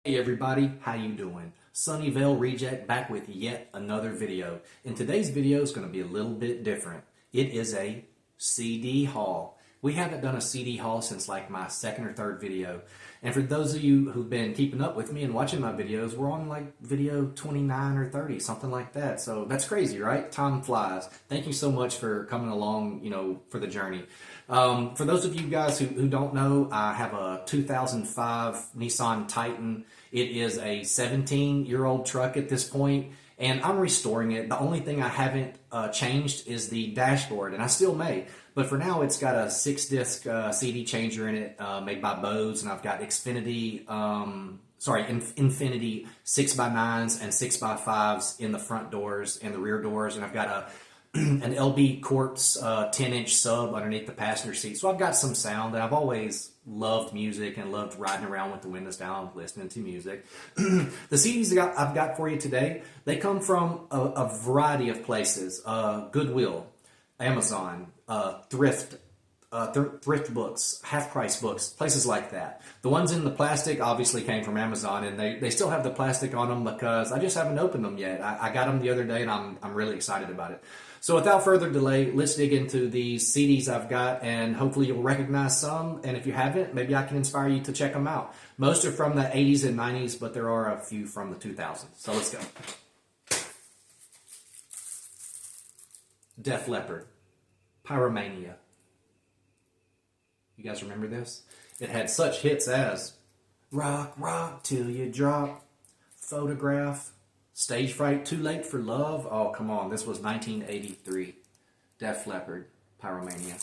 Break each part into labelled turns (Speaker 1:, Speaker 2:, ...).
Speaker 1: Hey everybody, how you doing? Sunnyvale Reject back with yet another video. And today's video is going to be a little bit different. It is a CD haul. We haven't done a CD haul since like my second or third video. And for those of you who've been keeping up with me and watching my videos, we're on like video 29 or 30, something like that. So that's crazy, right? Time flies. Thank you so much for coming along, for the journey. For those of you guys who don't know, I have a 2005 Nissan Titan. It is a 17-year-old truck at this point, and I'm restoring it. The only thing I haven't changed is the dashboard, and I still may. But for now, it's got a 6-disc CD changer in it made by Bose, and I've got Infinity 6x9s and 6x5s in the front doors and the rear doors, and I've got an LB Quartz 10-inch sub underneath the passenger seat. So I've got some sound, and I've always loved music and loved riding around with the windows down, listening to music. The CDs I've got for you today, they come from a variety of places. Goodwill, Amazon, thrift books, half-price books, places like that. The ones in the plastic obviously came from Amazon, and they still have the plastic on them because I just haven't opened them yet. I got them the other day, and I'm really excited about it. So without further delay, let's dig into these CDs I've got, and hopefully you'll recognize some, and if you haven't, maybe I can inspire you to check them out. Most are from the 80s and 90s, but there are a few from the 2000s. So let's go. Def Leppard, Pyromania. You guys remember this? It had such hits as Rock, Rock Till You Drop, Photograph, Stage Fright, Too Late for Love. Oh, come on. This was 1983. Def Leppard, Pyromania.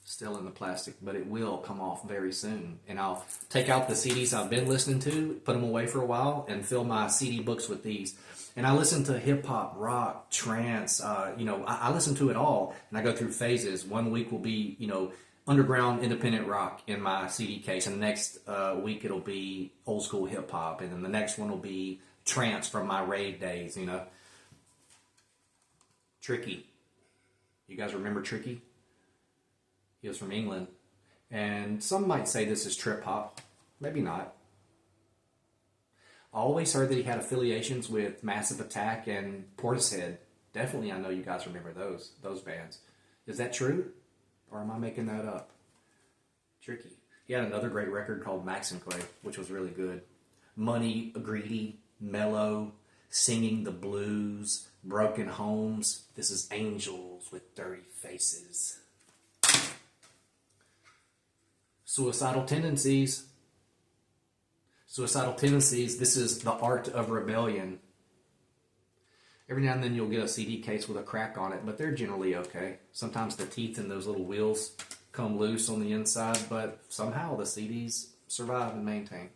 Speaker 1: Still in the plastic, but it will come off very soon. And I'll take out the CDs I've been listening to, put them away for a while, and fill my CD books with these. And I listen to hip-hop, rock, trance. I listen to it all, and I go through phases. One week will be, underground independent rock in my CD case, and the next week it'll be old school hip-hop, and then the next one will be trance from my rave days, Tricky. You guys remember Tricky? He was from England. And some might say this is trip hop. Maybe not. I always heard that he had affiliations with Massive Attack and Portishead. Definitely, I know you guys remember those bands. Is that true? Or am I making that up? Tricky. He had another great record called Max and Clay, which was really good. Money, Greedy, Mellow, Singing the Blues, Broken Homes. This is Angels with Dirty Faces. Suicidal Tendencies. Suicidal Tendencies, this is The Art of Rebellion. Every now and then you'll get a CD case with a crack on it, but they're generally okay. Sometimes the teeth in those little wheels come loose on the inside, but somehow the CDs survive and maintain.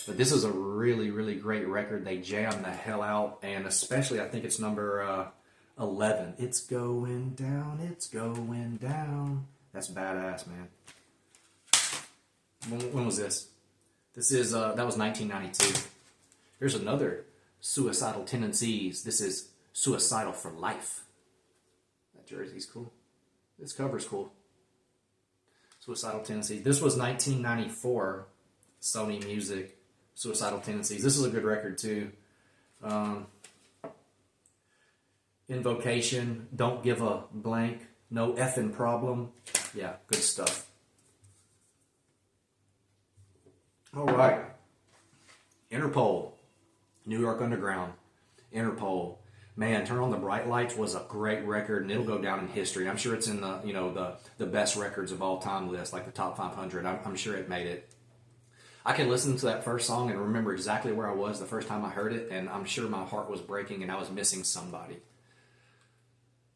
Speaker 1: But this is a really, really great record. They jam the hell out, and especially I think it's number 11. It's going down, it's going down. That's badass, man. When was this? This is that was 1992. Here's another Suicidal Tendencies. This is Suicidal for Life. That jersey's cool. This cover's cool. Suicidal Tendencies. This was 1994. Sony Music. Suicidal Tendencies. This is a good record too. Invocation. Don't Give a Blank. No Effing Problem. Yeah, good stuff. All right. Interpol. New York Underground. Interpol. Man, Turn on the Bright Lights was a great record, and it'll go down in history. I'm sure it's in the best records of all time list, like the top 500. I'm sure it made it. I can listen to that first song and remember exactly where I was the first time I heard it, and I'm sure my heart was breaking and I was missing somebody.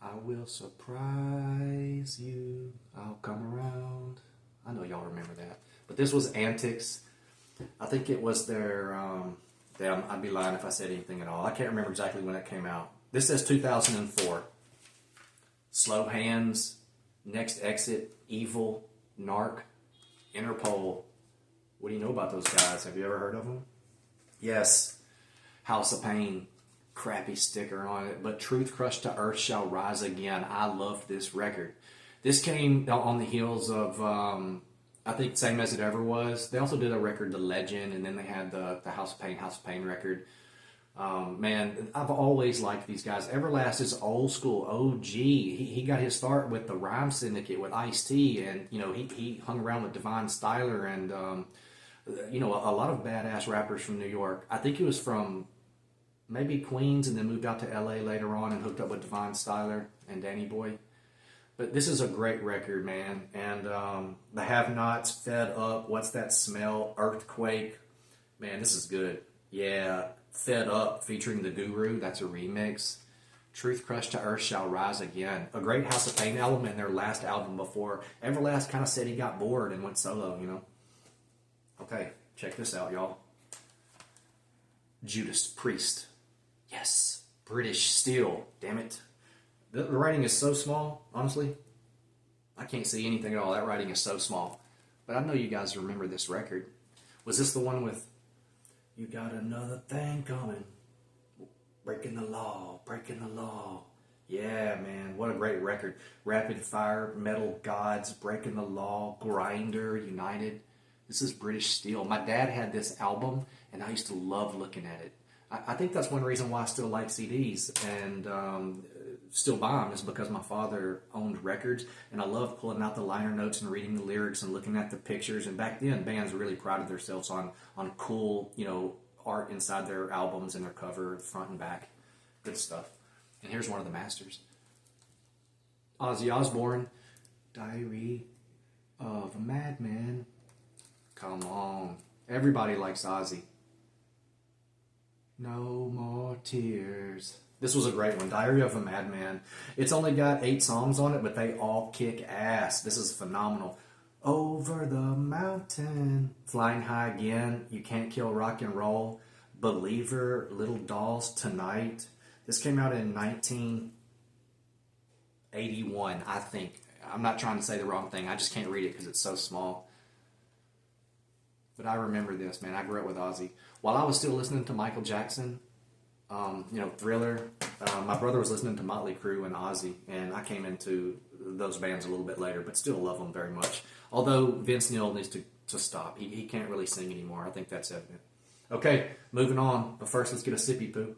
Speaker 1: I will surprise you. I'll come around. I know y'all remember that. But this was Antics. I think it was their... I'd be lying if I said anything at all. I can't remember exactly when it came out. This says 2004. Slow Hands, Next Exit, Evil, Narc, Interpol. What do you know about those guys? Have you ever heard of them? Yes. House of Pain, crappy sticker on it, but Truth Crushed to Earth Shall Rise Again. I loved this record. This came on the heels of I think same as it ever was. They also did a record, The Legend, and then they had the House of Pain record. Man, I've always liked these guys. Everlast is old school, OG. He got his start with the Rhyme Syndicate with Ice-T, and he hung around with Divine Styler and a lot of badass rappers from New York. I think he was from maybe Queens and then moved out to LA later on and hooked up with Divine Styler and Danny Boy. But this is a great record, man. And the Have-Nots, Fed Up, What's That Smell, Earthquake. Man, this is good. Yeah, Fed Up featuring The Guru. That's a remix. Truth Crushed to Earth Shall Rise Again. A great House of Pain album and their last album before Everlast kind of said he got bored and went solo, Okay, check this out, y'all. Judas Priest. Yes, British Steel. Damn it. The writing is so small, honestly. I can't see anything at all. That writing is so small. But I know you guys remember this record. Was this the one with, you got another thing coming, breaking the law, breaking the law. Yeah, man, what a great record. Rapid Fire, Metal Gods, Breaking the Law, Grinder, United. This is British Steel. My dad had this album, and I used to love looking at it. I think that's one reason why I still like CDs and still buy them is because my father owned records, and I love pulling out the liner notes and reading the lyrics and looking at the pictures. And back then, bands really prided themselves on cool, art inside their albums and their cover, front and back. Good stuff. And here's one of the masters. Ozzy Osbourne, Diary of a Madman. Come on. Everybody likes Ozzy. No More Tears. This was a great one. Diary of a Madman. It's only got 8 songs on it, but they all kick ass. This is phenomenal. Over the Mountain. Flying High Again. You Can't Kill Rock and Roll. Believer. Little Dolls Tonight. This came out in 1981, I think. I'm not trying to say the wrong thing. I just can't read it because it's so small. But I remember this, man. I grew up with Ozzy. While I was still listening to Michael Jackson, Thriller, my brother was listening to Motley Crue and Ozzy, and I came into those bands a little bit later, but still love them very much. Although Vince Neil needs to stop. He can't really sing anymore. I think that's evident. Okay, moving on. But first, let's get a sippy poo.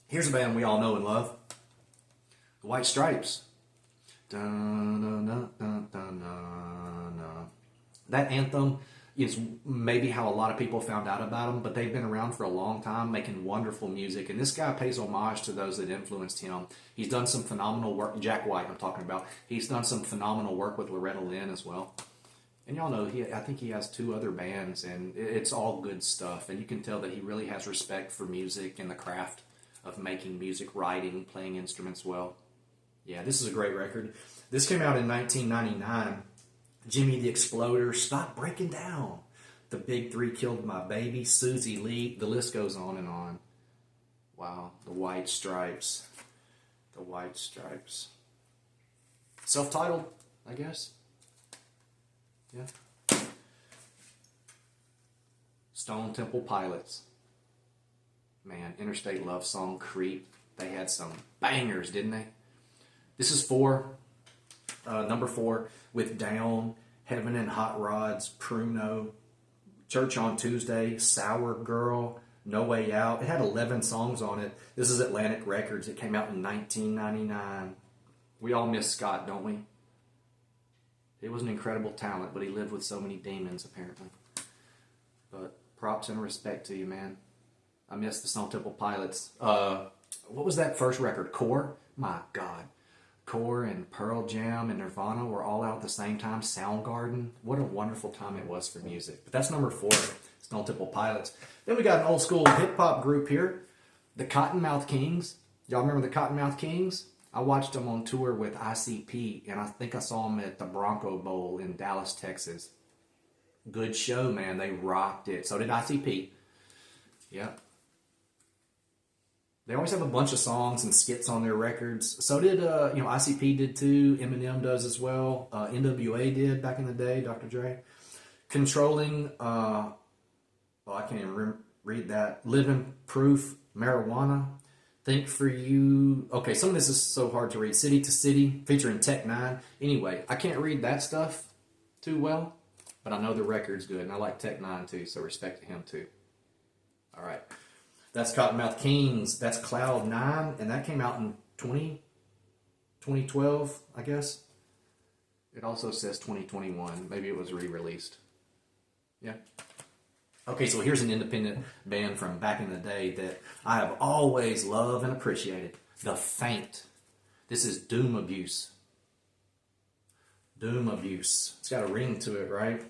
Speaker 1: Here's a band we all know and love. The White Stripes. That anthem is maybe how a lot of people found out about them, but they've been around for a long time making wonderful music, and this guy pays homage to those that influenced him. He's done some phenomenal work. Jack White, I'm talking about. He's done some phenomenal work with Loretta Lynn as well. And y'all know, I think he has 2 other bands, and it's all good stuff, and you can tell that he really has respect for music and the craft of making music, writing, playing instruments well. Yeah, this is a great record. This came out in 1999. Jimmy the Exploder, Stop Breaking Down. The Big Three Killed My Baby, Susie Lee. The list goes on and on. Wow, the White Stripes. The White Stripes. Self-titled, I guess. Yeah. Stone Temple Pilots. Man, Interstate Love Song, Creep. They had some bangers, didn't they? This is 4. Number 4 with Down, Heaven and Hot Rods, Pruno, Church on Tuesday, Sour Girl, No Way Out. It had 11 songs on it. This is Atlantic Records. It came out in 1999. We all miss Scott, don't we? He was an incredible talent, but he lived with so many demons, apparently. But props and respect to you, man. I miss the Stone Temple Pilots. What was that first record? Core? My God. Core and Pearl Jam and Nirvana were all out at the same time. Soundgarden. What a wonderful time it was for music. But that's number 4, Stone Temple Pilots. Then we got an old school hip-hop group here, the Kottonmouth Kings. Y'all remember the Kottonmouth Kings? I watched them on tour with ICP, and I think I saw them at the Bronco Bowl in Dallas, Texas. Good show, man. They rocked it. So did ICP. Yep. They always have a bunch of songs and skits on their records. So did, ICP did too. Eminem does as well. NWA did back in the day, Dr. Dre. Controlling, I can't even read that. Living Proof, Marijuana. Think for You. Okay, some of this is so hard to read. City to City, featuring Tech Nine. Anyway, I can't read that stuff too well, but I know the record's good, and I like Tech Nine too, so respect to him too. All right. That's Kottonmouth Kings. That's Cloud Nine, and that came out in 2012, I guess. It also says 2021. Maybe it was re-released. Yeah. Okay, so here's an independent band from back in the day that I have always loved and appreciated. The Faint. This is Doom Abuse. Doom Abuse. It's got a ring to it, right?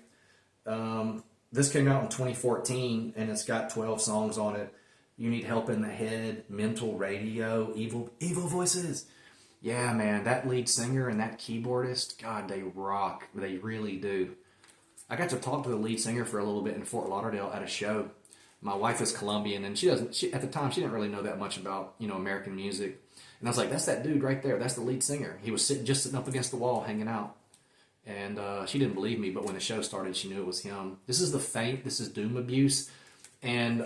Speaker 1: This came out in 2014, and it's got 12 songs on it. You Need Help in the Head, Mental Radio, Evil Voices. Yeah, man, that lead singer and that keyboardist, God, they rock. They really do. I got to talk to the lead singer for a little bit in Fort Lauderdale at a show. My wife is Colombian, and at the time, she didn't really know that much about, American music. And I was like, that's that dude right there. That's the lead singer. He was sitting up against the wall, hanging out. And she didn't believe me, but when the show started, she knew it was him. This is The Faint. This is Doom Abuse. And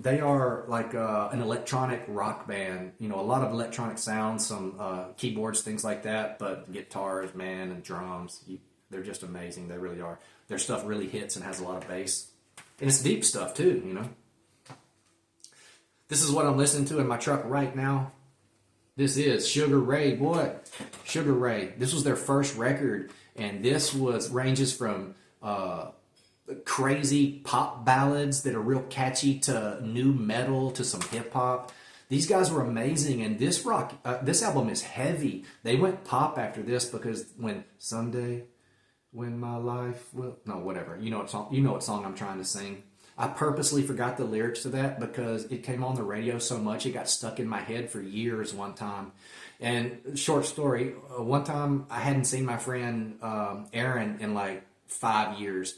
Speaker 1: they are like an electronic rock band. A lot of electronic sounds, some keyboards, things like that. But guitars, man, and drums, they're just amazing. They really are. Their stuff really hits and has a lot of bass. And it's deep stuff, too, This is what I'm listening to in my truck right now. This is Sugar Ray. What? Sugar Ray. This was their first record. And this ranges from crazy pop ballads that are real catchy to new metal to some hip-hop. These guys were amazing. And this album is heavy. They went pop after this because someday... When my life will... No, whatever. You know what song I'm trying to sing. I purposely forgot the lyrics to that because it came on the radio so much, it got stuck in my head for years one time. And short story, one time I hadn't seen my friend Aaron in like 5 years.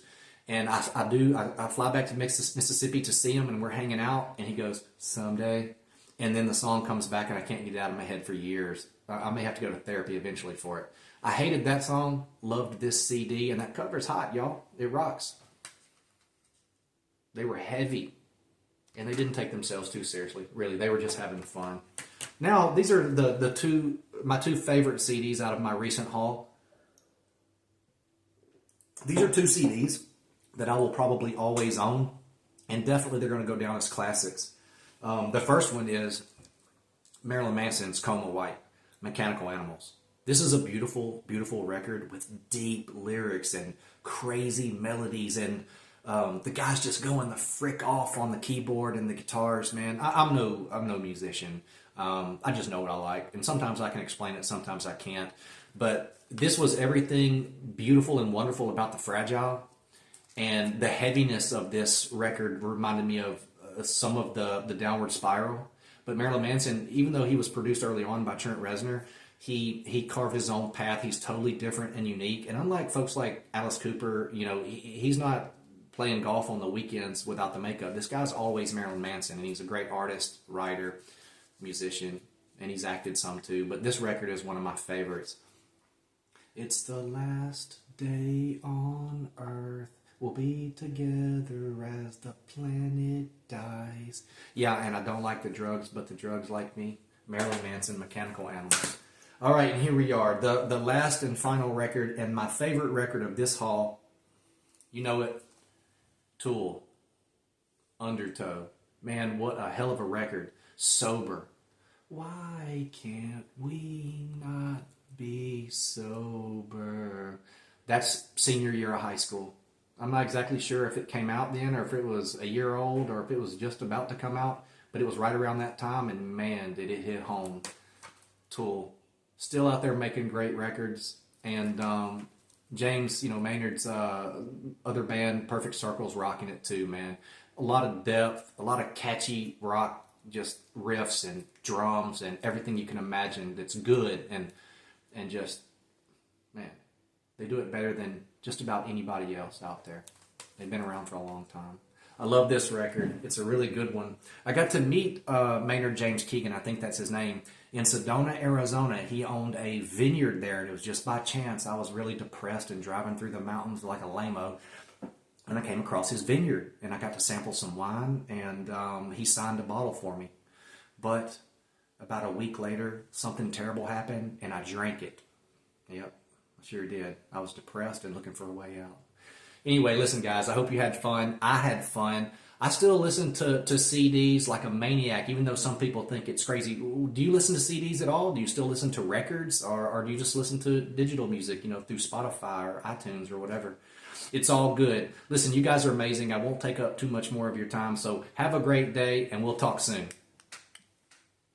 Speaker 1: And I fly back to Mississippi to see him, and we're hanging out, and he goes, someday. And then the song comes back, and I can't get it out of my head for years. I may have to go to therapy eventually for it. I hated that song, loved this CD, and that cover's hot, y'all. It rocks. They were heavy, and they didn't take themselves too seriously. Really, they were just having fun. Now, these are my two favorite CDs out of my recent haul. These are two CDs that I will probably always own, and definitely they're going to go down as classics. The first one is Marilyn Manson's Coma White, Mechanical Animals. This is a beautiful, beautiful record with deep lyrics and crazy melodies, and the guy's just going the frick off on the keyboard and the guitars, man. I'm no musician. I just know what I like, and sometimes I can explain it, sometimes I can't. But this was everything beautiful and wonderful about the Fragile, and the heaviness of this record reminded me of some of the Downward Spiral. But Marilyn Manson, even though he was produced early on by Trent Reznor, he carved his own path. He's totally different and unique. And unlike folks like Alice Cooper, he's not playing golf on the weekends without the makeup. This guy's always Marilyn Manson, and he's a great artist, writer, musician, and he's acted some too. But this record is one of my favorites. It's the last day on Earth. We'll be together as the planet dies. Yeah, and I don't like the drugs, but the drugs like me. Marilyn Manson, Mechanical Animals. All right, and here we are. The last and final record, and my favorite record of this haul, you know it, Tool, Undertow. Man, what a hell of a record. Sober. Why can't we not be sober? That's senior year of high school. I'm not exactly sure if it came out then, or if it was a year old, or if it was just about to come out, but it was right around that time, and man, did it hit home. Tool. Still out there making great records, and James, Maynard's other band, Perfect Circle's rocking it too, man. A lot of depth, a lot of catchy rock, just riffs and drums and everything you can imagine that's good, and just, man, they do it better than just about anybody else out there. They've been around for a long time. I love this record. It's a really good one. I got to meet Maynard James Keegan, I think that's his name, in Sedona, Arizona. He owned a vineyard there, and it was just by chance. I was really depressed and driving through the mountains like a lame-o, and I came across his vineyard, and I got to sample some wine, and he signed a bottle for me. But About a week later, something terrible happened, and I drank it. Yep, I sure did. I was depressed and looking for a way out. Anyway, listen, guys, I hope you had fun. I had fun. I still listen to CDs like a maniac, even though some people think it's crazy. Do you listen to CDs at all? Do you still listen to records, or do you just listen to digital music, through Spotify or iTunes or whatever? It's all good. Listen, you guys are amazing. I won't take up too much more of your time, so have a great day, and we'll talk soon.